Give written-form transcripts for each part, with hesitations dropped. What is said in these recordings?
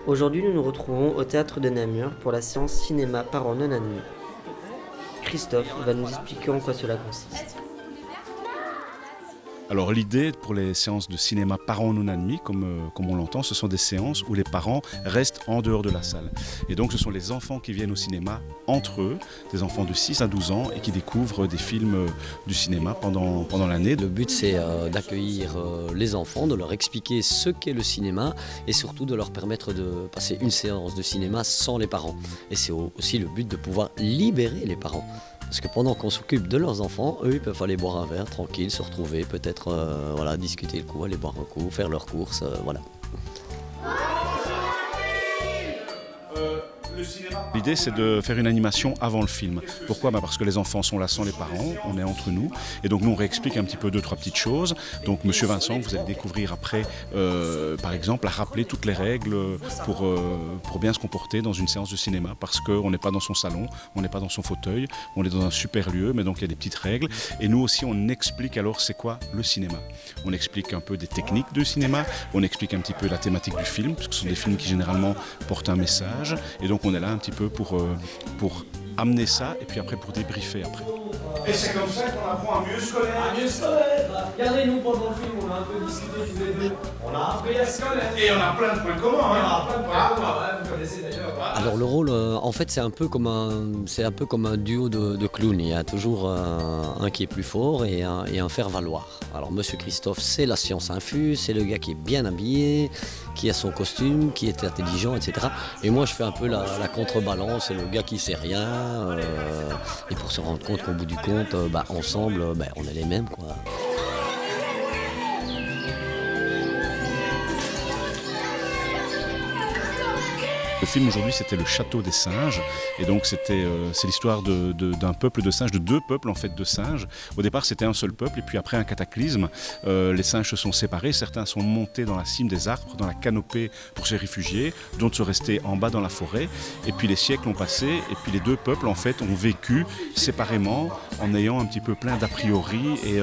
Aujourd'hui, nous nous retrouvons au théâtre de Namur pour la séance cinéma parents non admis. Christophe va nous expliquer en quoi cela consiste. Alors l'idée pour les séances de cinéma parents non admis, comme on l'entend, ce sont des séances où les parents restent en dehors de la salle. Et donc ce sont les enfants qui viennent au cinéma entre eux, des enfants de 6 à 12 ans et qui découvrent des films du cinéma pendant l'année. Le but c'est d'accueillir les enfants, de leur expliquer ce qu'est le cinéma et surtout de leur permettre de passer une séance de cinéma sans les parents. Et c'est aussi le but de pouvoir libérer les parents. Parce que pendant qu'on s'occupe de leurs enfants, eux, ils peuvent aller boire un verre, tranquille, se retrouver, peut-être discuter le coup, aller boire un coup, faire leurs courses, voilà. L'idée, c'est de faire une animation avant le film. Pourquoi ? Parce que les enfants sont là sans les parents, on est entre nous. Et donc, nous, on réexplique un petit peu deux, trois petites choses. Donc, Monsieur Vincent, vous allez découvrir après, par exemple, à rappeler toutes les règles pour bien se comporter dans une séance de cinéma. Parce qu'on n'est pas dans son salon, on n'est pas dans son fauteuil, on est dans un super lieu, mais donc il y a des petites règles. Et nous aussi, on explique alors c'est quoi le cinéma. On explique un peu des techniques de cinéma, on explique un petit peu la thématique du film, parce que ce sont des films qui généralement portent un message. Et donc, on est là un petit peu pour amener ça et puis après pour débriefer après. Et c'est comme ça qu'on apprend à mieux se connaître. À mieux se connaître. Regardez-nous pendant le film, on a un peu discuté tous les deux. On a appris à se connaître. Et on a plein de points communs. On a plein de points communs, ouais, vous connaissez d'ailleurs. Alors le rôle, en fait, c'est un peu comme un duo de clowns. Il y a toujours un qui est plus fort et un faire-valoir. Alors Monsieur Christophe, c'est la science infuse, c'est le gars qui est bien habillé, qui a son costume, qui est intelligent, etc. Et moi, je fais un peu la contrebalance, c'est le gars qui sait rien. Et pour se rendre compte qu'au bout du compte, ensemble, on est les mêmes, quoi. Le film aujourd'hui, c'était Le Château des Singes, et donc c'est l'histoire d'un peuple de singes, de deux peuples en fait de singes. Au départ, c'était un seul peuple, et puis après un cataclysme, les singes se sont séparés. Certains sont montés dans la cime des arbres, dans la canopée pour se réfugier, d'autres sont restés en bas dans la forêt. Et puis les siècles ont passé, et puis les deux peuples en fait ont vécu séparément, en ayant un petit peu plein d'a priori et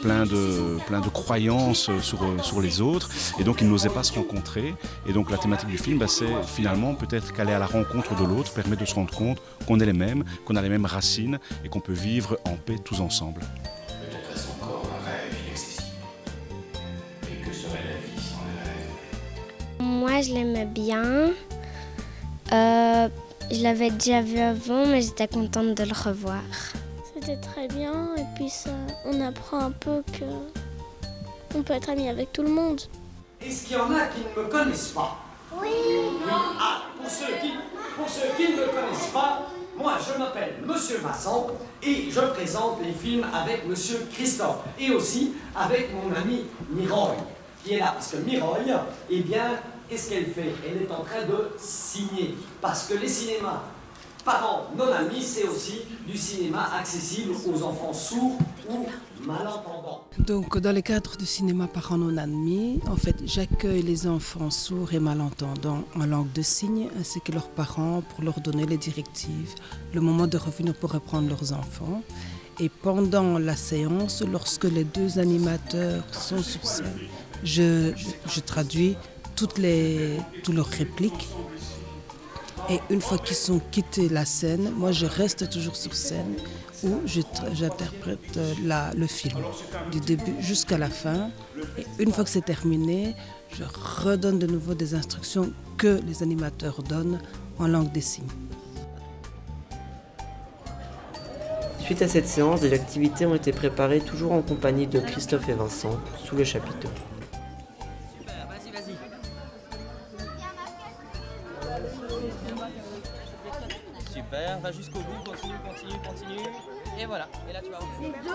plein de croyances sur les autres. Et donc ils n'osaient pas se rencontrer. Et donc la thématique du film, c'est finalement peut-être qu'aller à la rencontre de l'autre permet de se rendre compte qu'on est les mêmes, qu'on a les mêmes racines et qu'on peut vivre en paix tous ensemble. Peut-être est-ce encore un rêve inaccessible. Et que serait la vie sans les rêves ? Moi, je l'aimais bien. Je l'avais déjà vu avant, mais j'étais contente de le revoir. C'était très bien et puis ça, on apprend un peu que on peut être ami avec tout le monde. Est-ce qu'il y en a qui ne me connaissent pas ? Oui. Ah, pour ceux qui ne me connaissent pas, moi je m'appelle Monsieur Vincent et je présente les films avec Monsieur Christophe et aussi avec mon ami Miroy qui est là. Parce que Miroy, eh bien, qu'est-ce qu'elle fait ? Elle est en train de signer. Parce que les cinémas parents non admis, c'est aussi du cinéma accessible aux enfants sourds ou malentendants. Donc, dans le cadre du cinéma parents non admis, en fait, j'accueille les enfants sourds et malentendants en langue de signes, ainsi que leurs parents pour leur donner les directives, le moment de revenir pour reprendre leurs enfants. Et pendant la séance, lorsque les deux animateurs sont sur scène, je traduis toutes leurs répliques. Et une fois qu'ils sont quittés la scène, moi je reste toujours sur scène où j'interprète le film du début jusqu'à la fin. Et une fois que c'est terminé, je redonne de nouveau des instructions que les animateurs donnent en langue des signes. Suite à cette séance, des activités ont été préparées toujours en compagnie de Christophe et Vincent sous le chapiteau. Super, vas-y. Super, va jusqu'au bout, continue. Et voilà. Et là tu vas. Les deux,